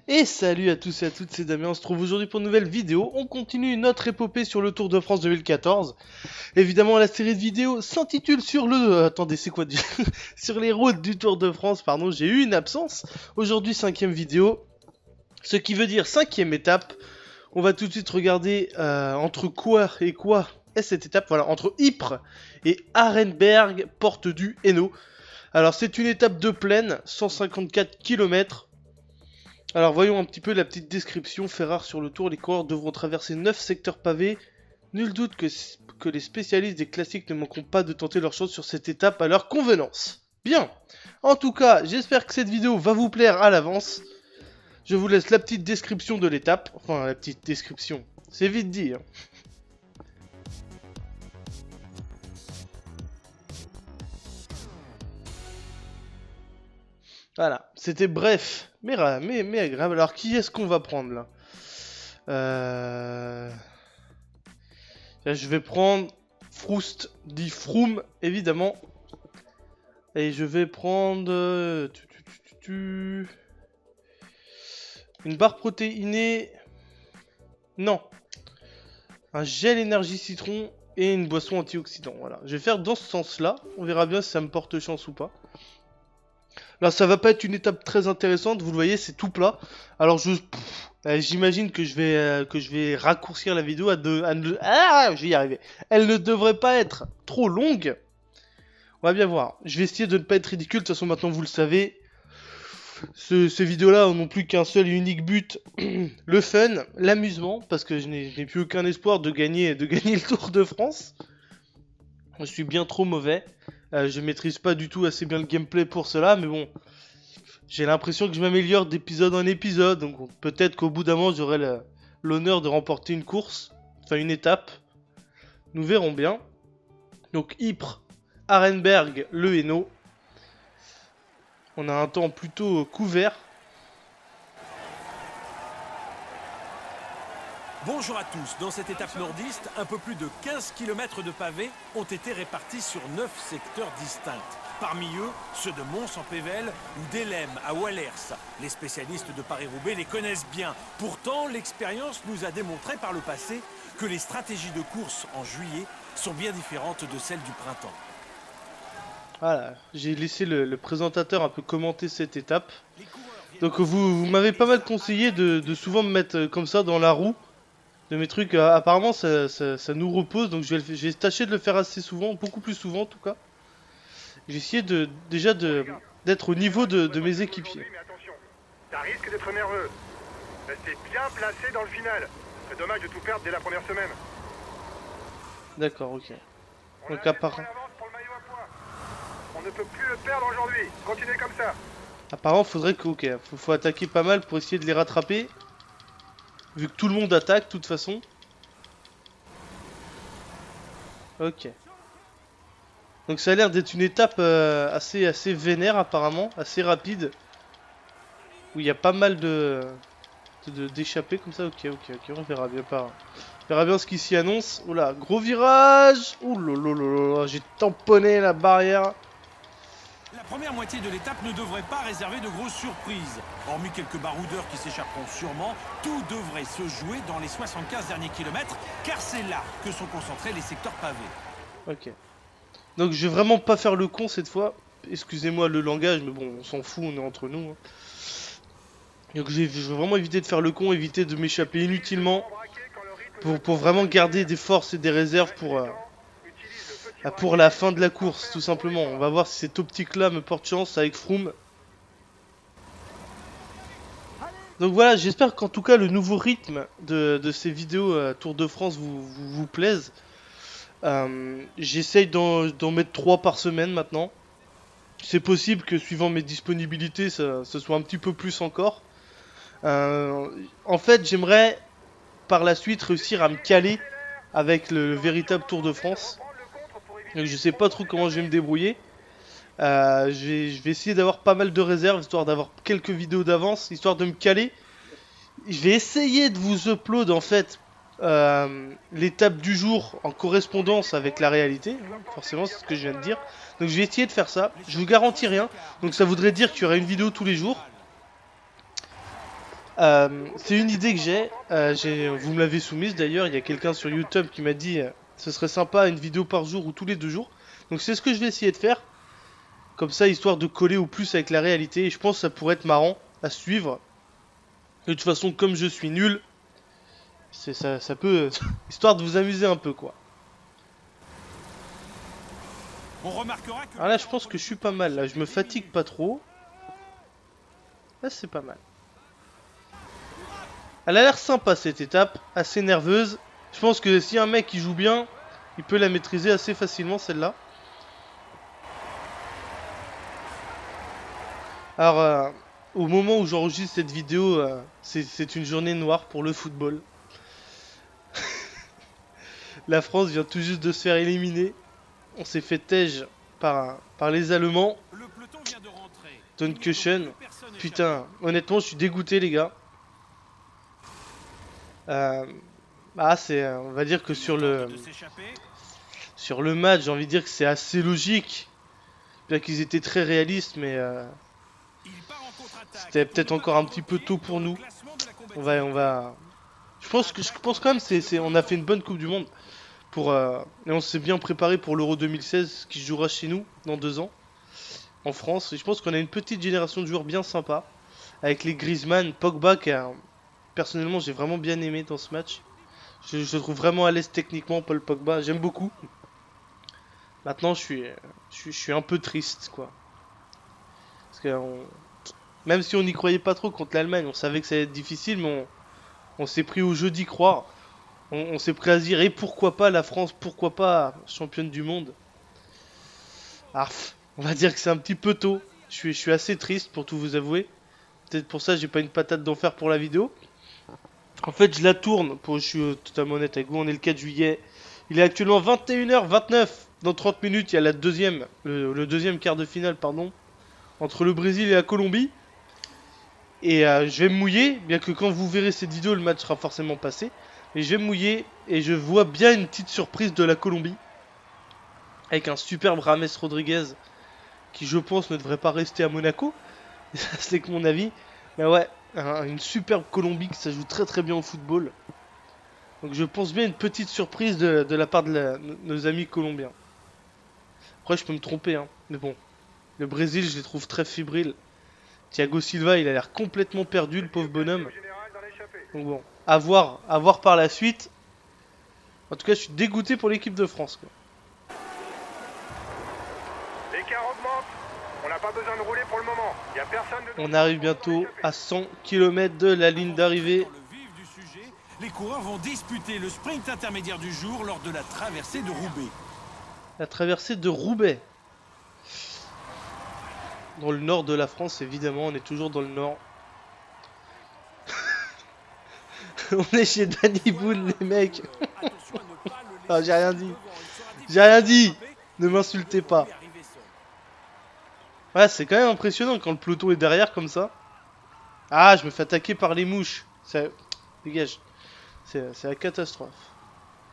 Et salut à tous et à toutes, c'est Damien, on se trouve aujourd'hui pour une nouvelle vidéo. On continue notre épopée sur le Tour de France 2014. Évidemment, la série de vidéos s'intitule sur le... attendez, c'est quoi déjà sur les routes du Tour de France, pardon, j'ai eu une absence. Aujourd'hui, 5ème vidéo, ce qui veut dire 5ème étape. On va tout de suite regarder entre quoi et quoi est cette étape. Voilà, entre Ypres et Arenberg, porte du Hainaut. Alors, c'est une étape de plaine, 154 km. Alors voyons un petit peu la petite description. Fait rare sur le tour, les coureurs devront traverser 9 secteurs pavés. Nul doute que les spécialistes des classiques ne manqueront pas de tenter leur chance sur cette étape à leur convenance. Bien. En tout cas, j'espère que cette vidéo va vous plaire à l'avance. Je vous laisse la petite description de l'étape. Enfin, la petite description. C'est vite dit, hein. Voilà, c'était bref, mais agréable. Alors, qui est-ce qu'on va prendre là Là, je vais prendre Froust, dit Froome, évidemment. Et je vais prendre... une barre protéinée... Non. Un gel énergie citron et une boisson antioxydant. Voilà. Je vais faire dans ce sens-là. On verra bien si ça me porte chance ou pas. Là, ça va pas être une étape très intéressante. Vous le voyez, c'est tout plat. Alors, j'imagine que je vais raccourcir la vidéo à je vais y arriver. Elle ne devrait pas être trop longue. On va bien voir. Je vais essayer de ne pas être ridicule. De toute façon, maintenant, vous le savez. Ces vidéos-là n'ont plus qu'un seul et unique but. Le fun, l'amusement. Parce que je n'ai plus aucun espoir de gagner le Tour de France. Je suis bien trop mauvais. Je maîtrise pas du tout assez bien le gameplay pour cela. Mais bon... J'ai l'impression que je m'améliore d'épisode en épisode, donc peut-être qu'au bout d'un moment j'aurai l'honneur de remporter une course, enfin une étape. Nous verrons bien. Donc Ypres, Arenberg, le Hainaut. On a un temps plutôt couvert. Bonjour à tous. Dans cette étape nordiste, un peu plus de 15 km de pavés ont été répartis sur 9 secteurs distincts. Parmi eux, ceux de Mons-en-Pévèle ou d'Elem à Wallers. Les spécialistes de Paris-Roubaix les connaissent bien. Pourtant, l'expérience nous a démontré par le passé que les stratégies de course en juillet sont bien différentes de celles du printemps. Voilà, j'ai laissé le présentateur un peu commenter cette étape. Donc vous m'avez pas mal conseillé de souvent me mettre comme ça dans la roue. De mes trucs, apparemment ça nous repose, donc je vais tâcher de le faire assez souvent, beaucoup plus souvent en tout cas. J'ai essayé d'être au niveau de mes équipiers. Mais attention, ça risque d'être nerveux. Restez bien placé dans le final. C'est dommage de tout perdre dès la première semaine. D'accord, ok. Donc apparemment... On ne peut plus le perdre aujourd'hui. Continuez comme ça. Apparemment faudrait que... Ok, faut attaquer pas mal pour essayer de les rattraper. Vu que tout le monde attaque de toute façon. Ok. Donc ça a l'air d'être une étape assez vénère apparemment, assez rapide. Où il y a pas mal d'échappées comme ça. Ok, on verra bien pas. On verra bien ce qui s'y annonce. Oula, gros virage. Oulolololo, j'ai tamponné la barrière. La première moitié de l'étape ne devrait pas réserver de grosses surprises. Hormis quelques baroudeurs qui s'échapperont sûrement, tout devrait se jouer dans les 75 derniers kilomètres, car c'est là que sont concentrés les secteurs pavés. Ok. Donc je vais vraiment pas faire le con cette fois. Excusez-moi le langage, mais bon, on s'en fout, on est entre nous. Hein. Donc je vais vraiment éviter de faire le con, éviter de m'échapper inutilement. Pour vraiment garder des forces et des réserves pour la fin de la course, tout simplement. On va voir si cette optique-là me porte chance avec Froome. Donc voilà, j'espère qu'en tout cas le nouveau rythme de ces vidéos Tour de France vous plaise. J'essaye d'en mettre 3 par semaine maintenant. C'est possible que suivant mes disponibilités, ça soit un petit peu plus encore. En fait, j'aimerais par la suite réussir à me caler avec le véritable Tour de France. Donc je sais pas trop comment je vais me débrouiller. Je vais essayer d'avoir pas mal de réserves, histoire d'avoir quelques vidéos d'avance, histoire de me caler. Je vais essayer de vous upload en fait l'étape du jour en correspondance avec la réalité. Forcément, c'est ce que je viens de dire. Donc je vais essayer de faire ça. Je vous garantis rien. Donc ça voudrait dire qu'il y aura une vidéo tous les jours. C'est une idée que vous me l'avez soumise d'ailleurs, il y a quelqu'un sur YouTube qui m'a dit ce serait sympa une vidéo par jour ou tous les 2 jours. Donc c'est ce que je vais essayer de faire. Comme ça, histoire de coller au plus avec la réalité. Et je pense que ça pourrait être marrant à suivre. De toute façon, comme je suis nul, ça peut... histoire de vous amuser un peu, quoi. On remarquera que... Alors là, je pense que je suis pas mal. Là, je me fatigue pas trop. Là, c'est pas mal. Elle a l'air sympa, cette étape. Assez nerveuse. Je pense que si un mec qui joue bien, il peut la maîtriser assez facilement, celle-là. Alors, au moment où j'enregistre cette vidéo, c'est une journée noire pour le football. La France vient tout juste de se faire éliminer. On s'est fait tège par les Allemands. Le peloton vient de rentrer. Dankeschön. Putain, honnêtement, je suis dégoûté, les gars. On va dire que sur le match, j'ai envie de dire que c'est assez logique. Bien qu'ils étaient très réalistes, mais c'était peut-être encore un petit peu tôt pour nous. On va. Je pense quand même on a fait une bonne Coupe du Monde et on s'est bien préparé pour l'Euro 2016 qui se jouera chez nous dans 2 ans en France. Et je pense qu'on a une petite génération de joueurs bien sympa avec les Griezmann, Pogba personnellement j'ai vraiment bien aimé dans ce match. Je le trouve vraiment à l'aise techniquement, Paul Pogba, j'aime beaucoup. Maintenant je suis un peu triste quoi. Parce que même si on n'y croyait pas trop contre l'Allemagne, on savait que ça allait être difficile, mais on s'est pris au jeu d'y croire. On s'est pris à se dire, et pourquoi pas la France, pourquoi pas championne du monde. Ah, on va dire que c'est un petit peu tôt. Je suis assez triste pour tout vous avouer. Peut-être pour ça j'ai pas une patate d'enfer pour la vidéo. En fait je la tourne, je suis totalement honnête avec vous, on est le 4 juillet. Il est actuellement 21h29. Dans 30 minutes il y a le deuxième quart de finale pardon, entre le Brésil et la Colombie. Et je vais me mouiller, bien que quand vous verrez cette vidéo, le match sera forcément passé. Mais je vais me mouiller et je vois bien une petite surprise de la Colombie. Avec un superbe James Rodriguez qui je pense ne devrait pas rester à Monaco. C'est que mon avis. Mais ouais, une superbe Colombie qui ça joue très très bien au football. Donc je pense bien une petite surprise de la part de nos amis colombiens. Après je peux me tromper, hein. Mais bon, le Brésil je les trouve très fébriles. Thiago Silva il a l'air complètement perdu le pauvre bonhomme. Donc bon, à voir par la suite. En tout cas je suis dégoûté pour l'équipe de France quoi. L'écart augmente. On n'a pas besoin de rouler pour le moment. Il y a personne de... On arrive bientôt à 100 km de la ligne d'arrivée. Dans le vif du sujet, les coureurs vont disputer le sprint intermédiaire du jour lors de la traversée de Roubaix. La traversée de Roubaix. Dans le nord de la France, évidemment, on est toujours dans le nord. On est chez Danny Boone, les mecs. Ah, j'ai rien dit. J'ai rien dit. Ne m'insultez pas. Ouais, c'est quand même impressionnant quand le peloton est derrière comme ça. Ah, je me fais attaquer par les mouches. Ça... Dégage. C'est la catastrophe.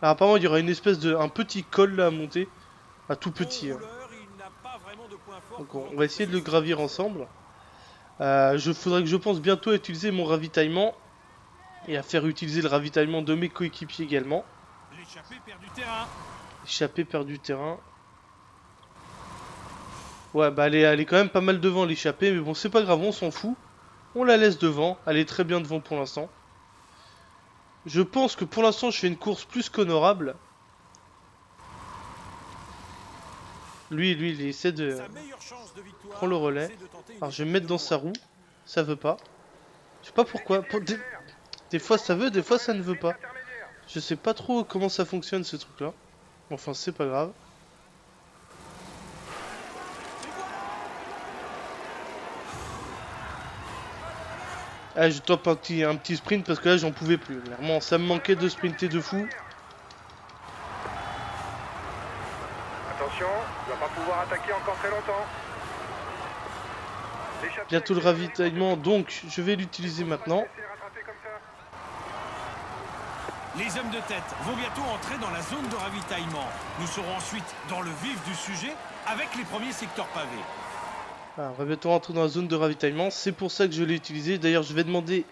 Alors, apparemment, il y aura une espèce un petit col là à monter. Ah, tout petit. Hein. Donc, on va essayer de le gravir ensemble. Faudrait que je pense bientôt à utiliser mon ravitaillement. Et à faire utiliser le ravitaillement de mes coéquipiers également. L'échappée perd du terrain. L'échappée perd du terrain. Ouais, bah elle est quand même pas mal devant l'échappée. Mais bon, c'est pas grave, on s'en fout. On la laisse devant. Elle est très bien devant pour l'instant. Je pense que pour l'instant, je fais une course plus qu'honorable. Lui, il essaie de prendre le relais. Alors, je vais me mettre dans sa roue. Ça veut pas. Je sais pas pourquoi. Des fois, ça veut, des fois, ça ne veut pas. Je sais pas trop comment ça fonctionne, ce truc-là. Enfin, c'est pas grave. Ah, je top un petit sprint parce que là, j'en pouvais plus. Clairement, ça me manquait de sprinter de fou. Attention, on va pas pouvoir attaquer encore très longtemps. Bientôt le ravitaillement, donc je vais l'utiliser maintenant. Les hommes de tête vont bientôt entrer dans la zone de ravitaillement. Nous serons ensuite dans le vif du sujet avec les premiers secteurs pavés. Ah, on va bientôt rentrer dans la zone de ravitaillement, c'est pour ça que je l'ai utilisé. D'ailleurs, je vais demander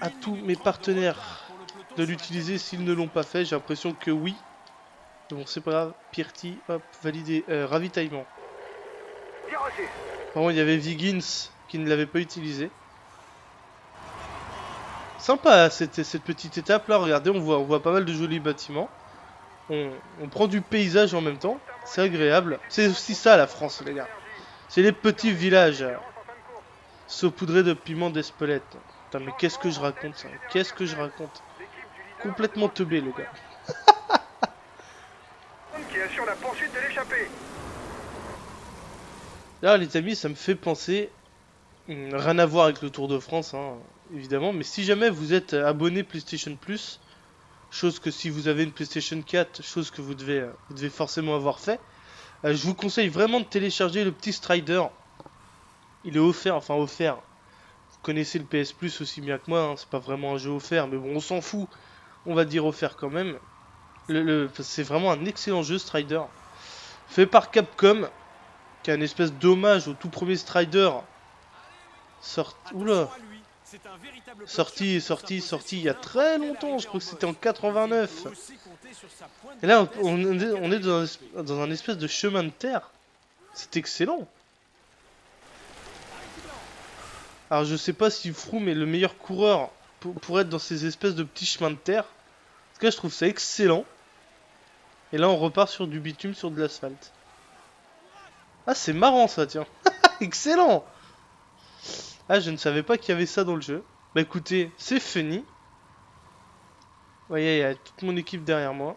à tous mes partenaires de l'utiliser s'ils ne l'ont pas fait. J'ai l'impression que oui. Bon, c'est pas grave. Pirti, hop, validé. Ravitaillement. Vraiment, il y avait Viggins qui ne l'avait pas utilisé. Sympa cette petite étape là. Regardez, on voit pas mal de jolis bâtiments. On prend du paysage en même temps. C'est agréable. C'est aussi ça la France, les gars. C'est les petits villages saupoudrés de piment d'Espelette. Putain, mais qu'est-ce que je raconte ça? Qu'est-ce que je raconte? Complètement teubé, le gars. Qui assure la poursuite de l'échappée. Là, les amis, ça me fait penser. Rien à voir avec le Tour de France, hein, évidemment. Mais si jamais vous êtes abonné PlayStation Plus, chose que si vous avez une PlayStation 4, chose que vous devez forcément avoir fait, je vous conseille vraiment de télécharger le petit Strider. Il est offert, enfin offert. Vous connaissez le PS Plus aussi bien que moi, hein, c'est pas vraiment un jeu offert, mais bon, on s'en fout. On va dire offert quand même. C'est vraiment un excellent jeu, Strider. Fait par Capcom, qui a une espèce d'hommage au tout premier Strider. Oula. Sorti il y a très longtemps, je crois que c'était en 89. Et là, on est dans un espèce de chemin de terre. C'est excellent. Alors je sais pas si Froome est le meilleur coureur pour être dans ces espèces de petits chemins de terre. En tout cas, je trouve ça excellent. Et là, on repart sur du bitume, sur de l'asphalte. Ah, c'est marrant ça, tiens. Excellent. Ah, je ne savais pas qu'il y avait ça dans le jeu. Bah écoutez, c'est funny. Vous voyez, il y a toute mon équipe derrière moi.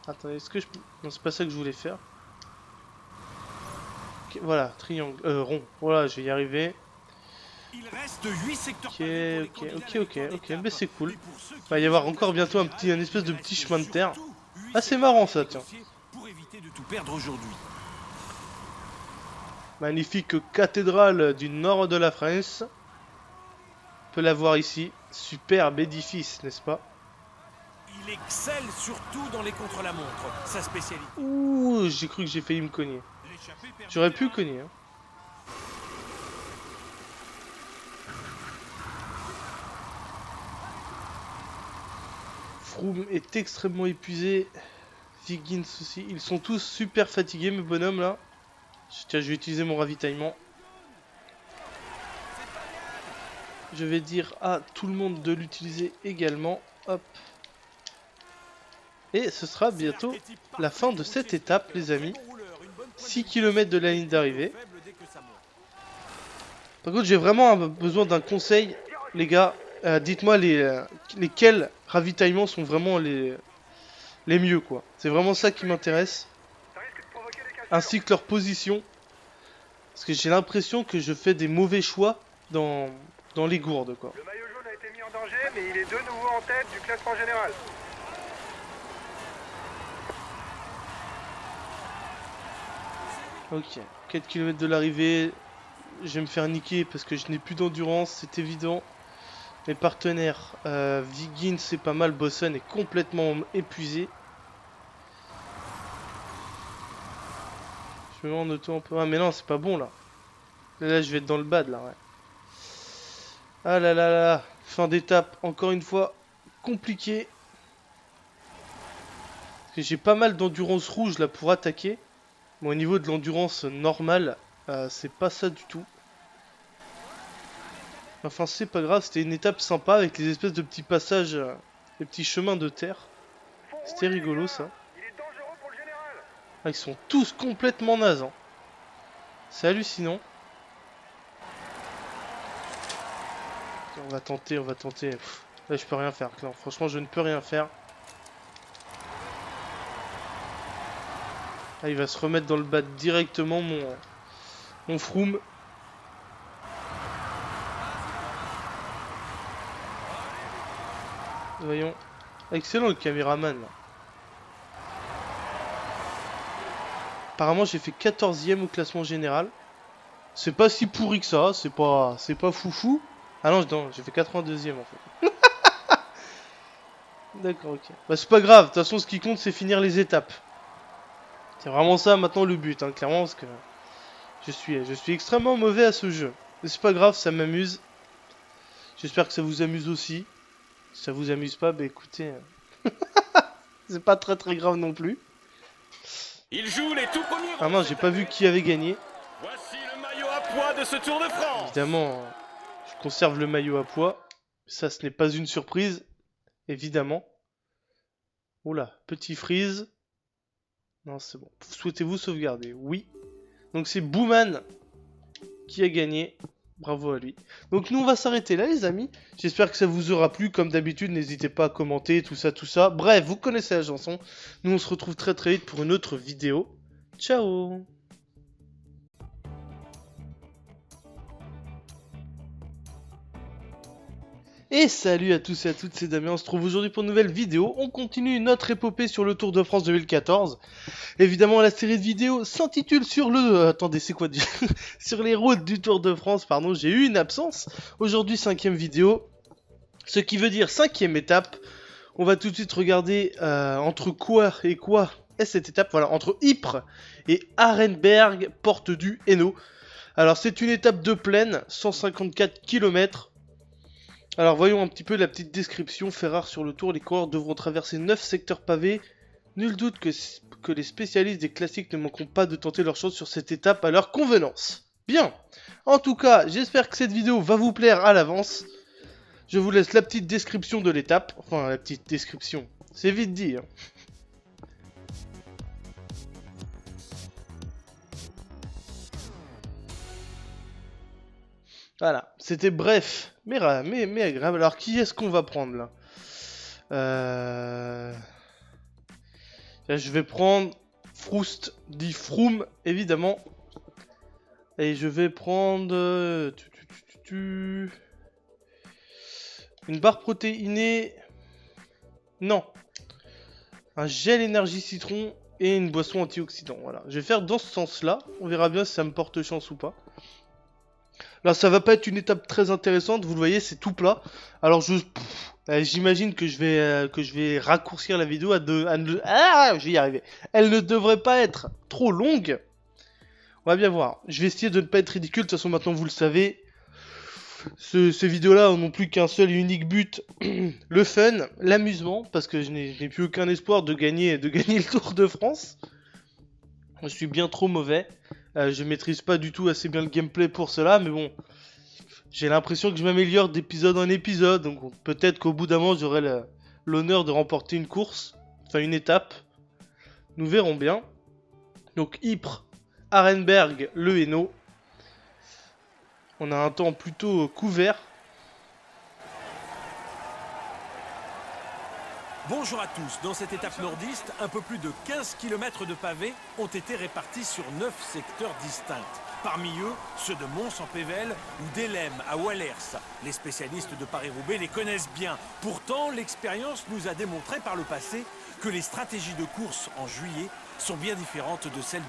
Attendez, est-ce que je peux... Non, c'est pas ça que je voulais faire. Okay, voilà, triangle, rond. Voilà, je vais y arriver. Il reste 8 secteurs Ok, mais c'est cool. Il va y avoir encore bientôt un espèce de petit chemin de terre. Ah, c'est marrant ça, tiens. Pour éviter de tout perdre aujourd'hui. Magnifique cathédrale du nord de la France. On peut la voir ici. Superbe édifice, n'est-ce pas? Il excelle surtout dans les contre-la-montre, sa spécialité. Ouh, j'ai cru que j'ai failli me cogner. J'aurais pu cogner, hein. Froome est extrêmement épuisé. Viggins aussi. Ils sont tous super fatigués, mes bonhommes, là. Tiens, je vais utiliser mon ravitaillement. Je vais dire à tout le monde de l'utiliser également. Hop. Et ce sera bientôt la fin de cette étape, les amis. 6 km de la ligne d'arrivée. Par contre, j'ai vraiment besoin d'un conseil, les gars. Dites-moi lesquels ravitaillements sont vraiment les mieux, quoi. C'est vraiment ça qui m'intéresse. Ainsi que leur position. Parce que j'ai l'impression que je fais des mauvais choix dans les gourdes, quoi. Le maillot jaune a été mis en danger, mais il est de nouveau en tête du classement général. Ok, 4 km de l'arrivée. Je vais me faire niquer parce que je n'ai plus d'endurance, c'est évident. Mes partenaires, Viggins c'est pas mal, Bossen est complètement épuisé. Je me mets en auto un peu. Ah mais non, c'est pas bon là. Là, je vais être dans le bad là, ouais. Ah là là là, fin d'étape, encore une fois, compliqué. Parce que j'ai pas mal d'endurance rouge là pour attaquer. Bon, au niveau de l'endurance normale, c'est pas ça du tout. Enfin, c'est pas grave, c'était une étape sympa avec les espèces de petits passages, les petits chemins de terre. C'était rigolo ça. Ah, ils sont tous complètement nazes, hein. C'est hallucinant. On va tenter. Pff, là, je peux rien faire, clairement. Franchement, je ne peux rien faire. Ah, il va se remettre dans le bas directement, mon Froome. Voyons. Excellent le caméraman là. Apparemment j'ai fait 14ème au classement général. C'est pas si pourri que ça, c'est pas foufou. Ah non, j'ai fait 82ème en fait. D'accord, ok. Bah c'est pas grave, de toute façon ce qui compte c'est finir les étapes. C'est vraiment ça maintenant le but, hein, clairement, parce que je suis extrêmement mauvais à ce jeu. Mais c'est pas grave, ça m'amuse. J'espère que ça vous amuse aussi. Si ça vous amuse pas, bah écoutez, c'est pas très grave non plus. Il joue les tout premiers. Ah mince, j'ai pas vu qui avait gagné. Voici le maillot à pois de ce Tour de France. Évidemment, je conserve le maillot à pois. Ça, ce n'est pas une surprise, évidemment. Oula, petit freeze. Non, c'est bon. Souhaitez-vous sauvegarder? Oui. Donc c'est Booman qui a gagné. Bravo à lui. Donc nous, on va s'arrêter là, les amis. J'espère que ça vous aura plu. Comme d'habitude, n'hésitez pas à commenter, tout ça, tout ça. Bref, vous connaissez la chanson. Nous, on se retrouve très vite pour une autre vidéo. Ciao! Et salut à tous et à toutes, c'est Damien, on se trouve aujourd'hui pour une nouvelle vidéo. On continue notre épopée sur le Tour de France 2014. Évidemment, la série de vidéos s'intitule sur le... attendez, c'est quoi déjà? Sur les routes du Tour de France, pardon, j'ai eu une absence. Aujourd'hui, 5ème vidéo, ce qui veut dire 5ème étape. On va tout de suite regarder entre quoi et quoi est cette étape. Voilà, entre Ypres et Arenberg, porte du Hainaut. Alors, c'est une étape de plaine, 154 km. Alors voyons un petit peu la petite description. Fait rare sur le tour, les coureurs devront traverser 9 secteurs pavés. Nul doute que les spécialistes des classiques ne manqueront pas de tenter leur chance sur cette étape à leur convenance. Bien, en tout cas, j'espère que cette vidéo va vous plaire à l'avance. Je vous laisse la petite description de l'étape. Enfin, la petite description, c'est vite dit, hein. Voilà, c'était bref, mais agréable. Alors, qui est-ce qu'on va prendre là? Là, je vais prendre Froust, dit Froome, évidemment. Et je vais prendre... une barre protéinée... Non. Un gel énergie citron et une boisson antioxydant. Voilà, je vais faire dans ce sens-là. On verra bien si ça me porte chance ou pas. Là, ça va pas être une étape très intéressante, vous le voyez, c'est tout plat. Alors, j'imagine que je vais raccourcir la vidéo à je vais y arriver. Elle ne devrait pas être trop longue. On va bien voir. Je vais essayer de ne pas être ridicule, de toute façon, maintenant, vous le savez. Ces vidéos-là n'ont plus qu'un seul et unique but, le fun, l'amusement, parce que je n'ai plus aucun espoir de gagner le Tour de France. Je suis bien trop mauvais. Je maîtrise pas du tout assez bien le gameplay pour cela, mais bon, j'ai l'impression que je m'améliore d'épisode en épisode, donc peut-être qu'au bout d'un moment j'aurai l'honneur de remporter une course, enfin une étape. Nous verrons bien. Donc Ypres, Arenberg, le Hainaut. On a un temps plutôt couvert. Bonjour à tous. Dans cette étape nordiste, un peu plus de 15 km de pavés ont été répartis sur 9 secteurs distincts. Parmi eux, ceux de Mons-en-Pévèle ou d'Elem à Wallers. Les spécialistes de Paris-Roubaix les connaissent bien. Pourtant, l'expérience nous a démontré par le passé que les stratégies de course en juillet sont bien différentes de celles...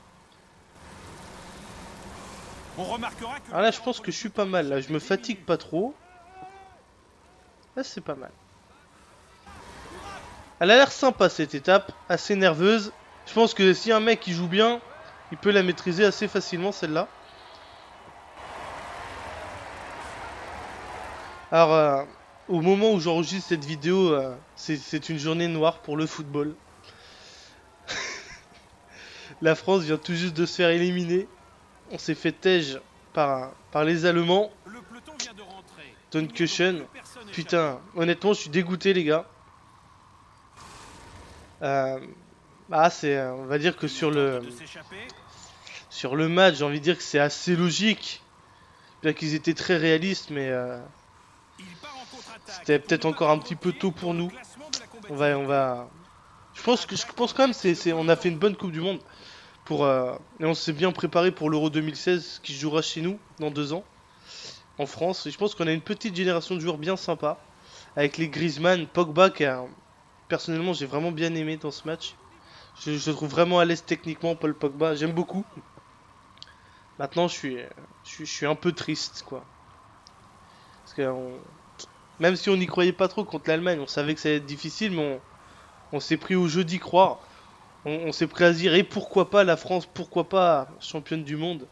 On remarquera que... Ah là, je pense que je suis pas mal. Là, je me fatigue pas trop. Là, c'est pas mal. Elle a l'air sympa cette étape, assez nerveuse. Je pense que si un mec qui joue bien, il peut la maîtriser assez facilement celle-là. Alors, au moment où j'enregistre cette vidéo, c'est une journée noire pour le football. La France vient tout juste de se faire éliminer. On s'est fait tège par les Allemands. Le peloton vient de rentrer. Tonkeschen. Putain, honnêtement, je suis dégoûté, les gars. On va dire que sur le match, j'ai envie de dire que c'est assez logique. Bien qu'ils étaient très réalistes, mais c'était peut-être encore un petit peu tôt pour nous. On va. Je pense quand même on a fait une bonne Coupe du Monde et on s'est bien préparé pour l'Euro 2016 qui se jouera chez nous dans 2 ans en France. Et je pense qu'on a une petite génération de joueurs bien sympa avec les Griezmann, Pogba personnellement, j'ai vraiment bien aimé dans ce match. Je le trouve vraiment à l'aise techniquement, Paul Pogba. J'aime beaucoup. Maintenant, je suis un peu triste, quoi. Parce que même si on n'y croyait pas trop contre l'Allemagne, on savait que ça allait être difficile, mais on s'est pris au jeu d'y croire. On s'est pris à se dire, et pourquoi pas la France, pourquoi pas championne du monde.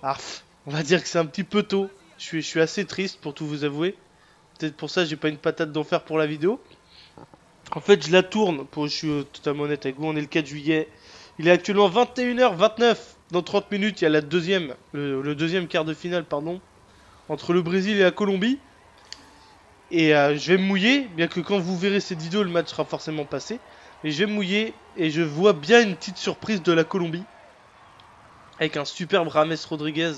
Ah, on va dire que c'est un petit peu tôt. Je suis assez triste pour tout vous avouer. Peut-être pour ça j'ai pas une patate d'enfer pour la vidéo. En fait je la tourne, je suis totalement honnête avec vous, on est le 4 juillet. Il est actuellement 21h29. Dans 30 minutes il y a le deuxième quart de finale pardon, entre le Brésil et la Colombie. Et je vais me mouiller, bien que quand vous verrez cette vidéo le match sera forcément passé. Mais je vais me mouiller et je vois bien une petite surprise de la Colombie. Avec un superbe Rames Rodriguez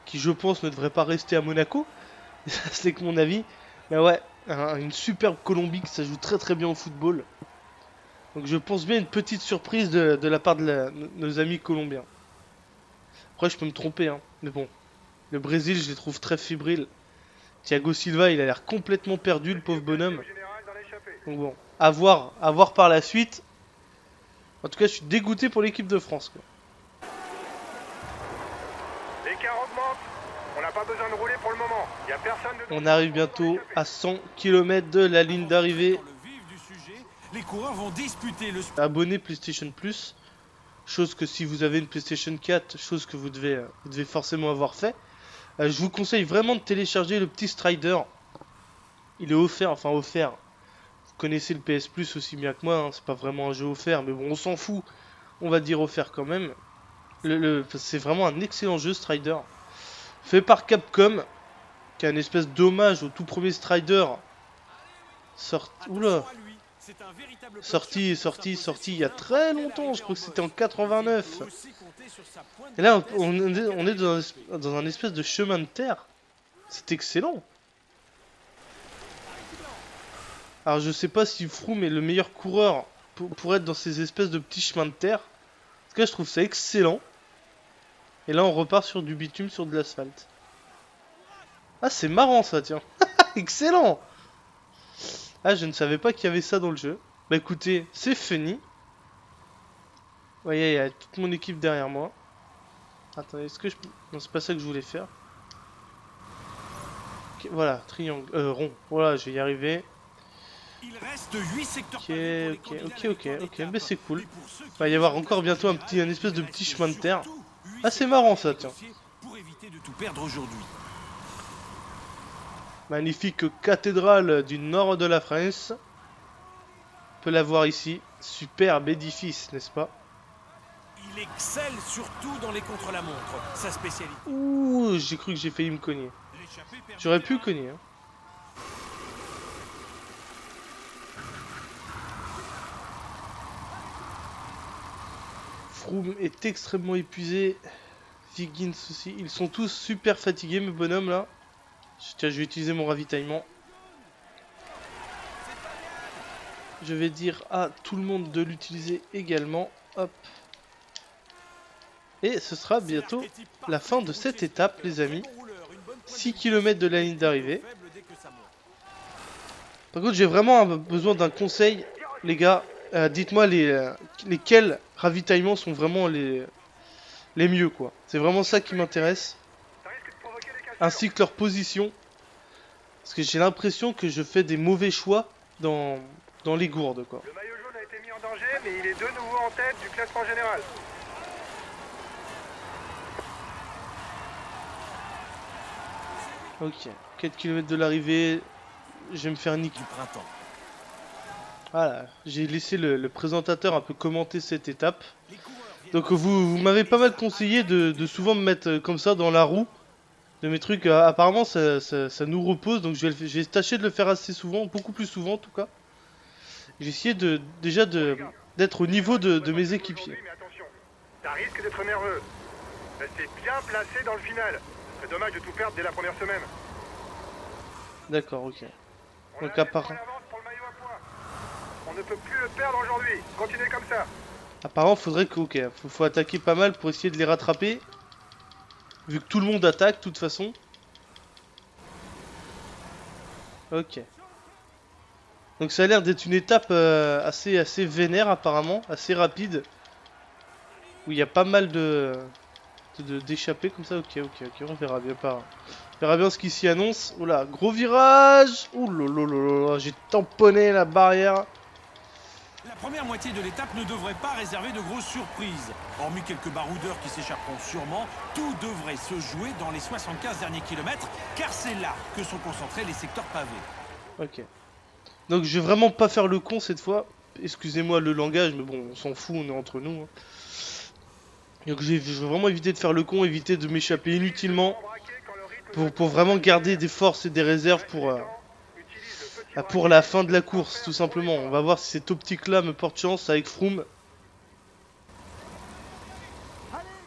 qui je pense ne devrait pas rester à Monaco. C'est que mon avis. Mais ouais, une superbe Colombie qui ça joue très très bien au football. Donc je pense bien une petite surprise de la part de nos amis colombiens. Après je peux me tromper hein, mais bon. Le Brésil je les trouve très fébriles. Thiago Silva il a l'air complètement perdu le pauvre bonhomme. Donc bon, à voir par la suite. En tout cas je suis dégoûté pour l'équipe de France quoi. L'écart augmente. On n'a pas besoin de rouler pour le moment. Il y a personne de... On arrive bientôt à 100 km de la ligne d'arrivée. Dans le vif du sujet, les coureurs vont disputer le Abonnez PlayStation Plus. Chose que si vous avez une PlayStation 4, chose que vous devez forcément avoir fait. Je vous conseille vraiment de télécharger le petit Strider. Il est offert, enfin offert. Vous connaissez le PS Plus aussi bien que moi, hein. C'est pas vraiment un jeu offert, mais bon on s'en fout. On va dire offert quand même. C'est vraiment un excellent jeu Strider. Fait par Capcom, qui est un espèce d'hommage au tout premier Strider. Oula. Sorti il y a très longtemps, je crois que c'était en 89. Et là on est dans un espèce de chemin de terre. C'est excellent. Alors je sais pas si Froome est le meilleur coureur pour être dans ces espèces de petits chemins de terre. En tout cas je trouve ça excellent. Et là on repart sur du bitume, sur de l'asphalte. Ah c'est marrant ça tiens. Excellent. Ah je ne savais pas qu'il y avait ça dans le jeu. Bah écoutez, c'est funny. Vous voyez, il y a toute mon équipe derrière moi. Attendez, est-ce que je peux... Non, c'est pas ça que je voulais faire. Okay, voilà, triangle, rond. Voilà, je vais y arriver. Il reste 8 secteurs Ok, mais c'est cool. Il va y avoir encore bientôt un espèce de petit chemin de terre. Ah, c'est marrant ça, tiens. Pour éviter de tout perdre aujourd'hui. Magnifique cathédrale du nord de la France. On peut la voir ici. Superbe édifice, n'est-ce pas? Il excelle surtout dans les contre-la-montre, sa spécialité. Ouh, j'ai cru que j'ai failli me cogner. J'aurais pu cogner. Hein. Froome est extrêmement épuisé. Wiggins aussi. Ils sont tous super fatigués, mes bonhommes là. Tiens, je vais utiliser mon ravitaillement. Je vais dire à tout le monde de l'utiliser également. Hop. Et ce sera bientôt la fin de cette étape, les amis. 6 km de la ligne d'arrivée. Par contre, j'ai vraiment besoin d'un conseil, les gars. Dites-moi lesquels ravitaillements sont vraiment les mieux, quoi. C'est vraiment ça qui m'intéresse. Ainsi que leur position. Parce que j'ai l'impression que je fais des mauvais choix dans les gourdes, quoi. Le maillot jaune a été mis en danger, mais il est de nouveau en tête du classement général. Ok, 4 km de l'arrivée, je vais me faire niquer. Du printemps. Voilà, j'ai laissé le présentateur un peu commenter cette étape. Donc vous m'avez pas mal conseillé de souvent me mettre comme ça dans la roue de mes trucs. Apparemment ça nous repose, donc je vais tâcher de le faire assez souvent, beaucoup plus souvent en tout cas. J'ai essayé d'être au niveau de mes équipiers. Mais attention, ça risque d'être nerveux. Restez bien placé dans le final. C'est dommage de tout perdre dès la première semaine. D'accord, ok. On Donc a à laissé part... en avance pour le maillot à pois. On ne peut plus le perdre aujourd'hui. Continuez comme ça. Apparemment faudrait que... Ok, faut attaquer pas mal pour essayer de les rattraper. Vu que tout le monde attaque de toute façon. Ok. Donc ça a l'air d'être une étape assez vénère apparemment, assez rapide. Où il y a pas mal d'échappées comme ça. Ok, on verra bien pas. On verra bien ce qui s'y annonce. Oula, gros virage. Ouh j'ai tamponné la barrière. La première moitié de l'étape ne devrait pas réserver de grosses surprises. Hormis quelques baroudeurs qui s'échapperont sûrement, tout devrait se jouer dans les 75 derniers kilomètres, car c'est là que sont concentrés les secteurs pavés. Ok. Donc je vais vraiment pas faire le con cette fois. Excusez-moi le langage, mais bon, on s'en fout, on est entre nous. Hein. Donc je vais vraiment éviter de faire le con, éviter de m'échapper inutilement. Pour vraiment garder des forces et des réserves pour la fin de la course, tout simplement. On va voir si cette optique-là me porte chance avec Froome.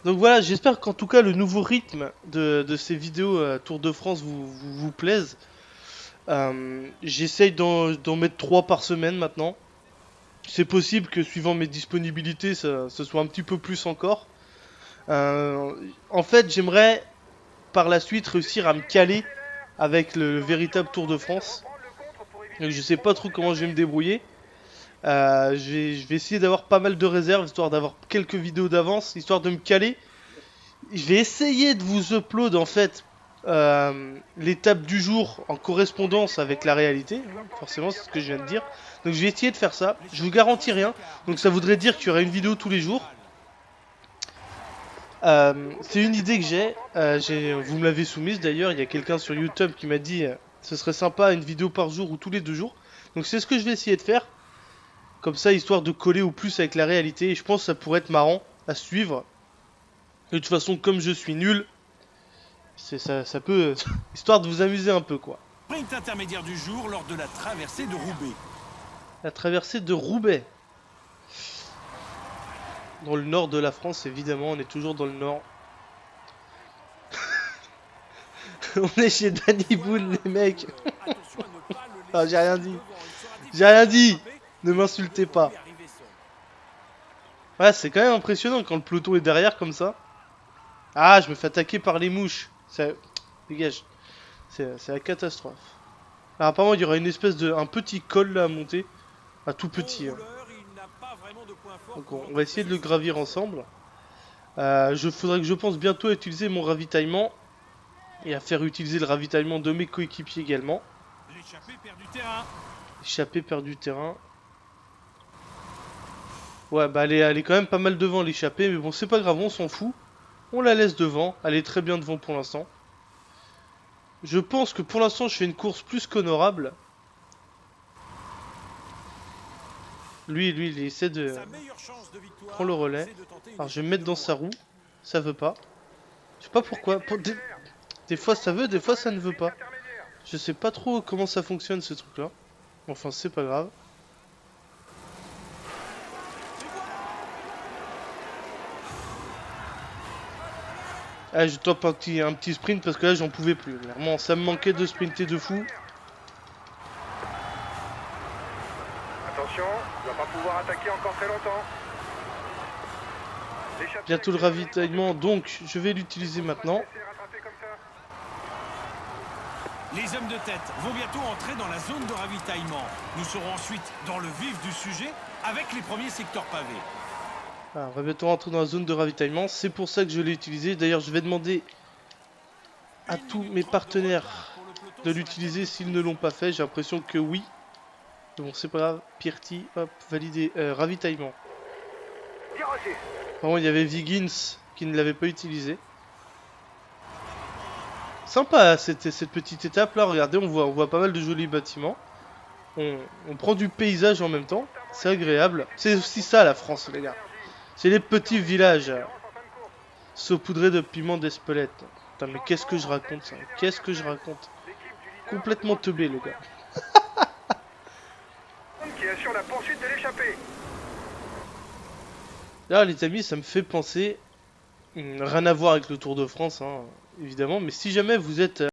Donc voilà, j'espère qu'en tout cas le nouveau rythme de ces vidéos Tour de France vous plaise. J'essaye d'en mettre 3 par semaine maintenant. C'est possible que suivant mes disponibilités, ce soit un petit peu plus encore. En fait, j'aimerais par la suite réussir à me caler avec le véritable Tour de France. Donc je sais pas trop comment je vais me débrouiller. Je vais essayer d'avoir pas mal de réserves, histoire d'avoir quelques vidéos d'avance, histoire de me caler. Je vais essayer de vous upload en fait l'étape du jour en correspondance avec la réalité. Forcément, c'est ce que je viens de dire. Donc je vais essayer de faire ça. Je vous garantis rien. Donc ça voudrait dire qu'il y aura une vidéo tous les jours. C'est une idée que j'ai. Vous me l'avez soumise d'ailleurs. Il y a quelqu'un sur YouTube qui m'a dit ce serait sympa une vidéo par jour ou tous les 2 jours. Donc c'est ce que je vais essayer de faire. Comme ça, histoire de coller au plus avec la réalité. Et je pense que ça pourrait être marrant à suivre. De toute façon, comme je suis nul, ça peut... histoire de vous amuser un peu, quoi. Sprint intermédiaire du jour lors de la traversée de Roubaix. La traversée de Roubaix. Dans le nord de la France, évidemment, on est toujours dans le nord. On est chez Danny Boone, les mecs. Ah, j'ai rien dit. J'ai rien dit. Ne m'insultez pas. Ouais, c'est quand même impressionnant quand le peloton est derrière comme ça. Ah, je me fais attaquer par les mouches. Ça... Dégage. C'est la catastrophe. Alors, apparemment, il y aura une espèce de... un petit col là à monter. Un tout petit. Hein. Donc, on va essayer de le gravir ensemble. Faudrait que je pense bientôt à utiliser mon ravitaillement. Et à faire utiliser le ravitaillement de mes coéquipiers également. L'échappée perd du terrain. L'échappée perd du terrain. Ouais, bah elle est quand même pas mal devant l'échappée. Mais bon, c'est pas grave, on s'en fout. On la laisse devant. Elle est très bien devant pour l'instant. Je pense que pour l'instant, je fais une course plus qu'honorable. Lui, il essaie de... prendre le relais. Alors, je vais me mettre dans sa roue. Ça veut pas. Je sais pas pourquoi. Des fois, ça veut, des fois, ça ne veut pas. Je sais pas trop comment ça fonctionne, ce truc-là. Enfin, c'est pas grave. Ah, je top un petit sprint parce que là j'en pouvais plus. Clairement, ça me manquait de sprinter de fou. Attention, il va pas pouvoir attaquer encore très longtemps. Bientôt le ravitaillement, donc je vais l'utiliser maintenant. Les hommes de tête vont bientôt entrer dans la zone de ravitaillement. Nous serons ensuite dans le vif du sujet avec les premiers secteurs pavés. Ah, on va bientôt rentrer dans la zone de ravitaillement, c'est pour ça que je l'ai utilisé. D'ailleurs, je vais demander à tous mes partenaires de l'utiliser s'ils ne l'ont pas fait. J'ai l'impression que oui. Bon, c'est pas grave. Pirti, hop, validé. Ravitaillement. Vraiment, il y avait Viggins qui ne l'avait pas utilisé. Sympa cette petite étape là. Regardez, on voit pas mal de jolis bâtiments. On prend du paysage en même temps. C'est agréable. C'est aussi ça la France, les gars. C'est les petits villages saupoudrés de piment d'Espelette. Putain, mais qu'est-ce que je raconte ça? Qu'est-ce que je raconte? Complètement teubé, le gars. Qui assure la poursuite de l'échappée. Là, les amis, ça me fait penser... rien à voir avec le Tour de France, hein, évidemment. Mais si jamais vous êtes...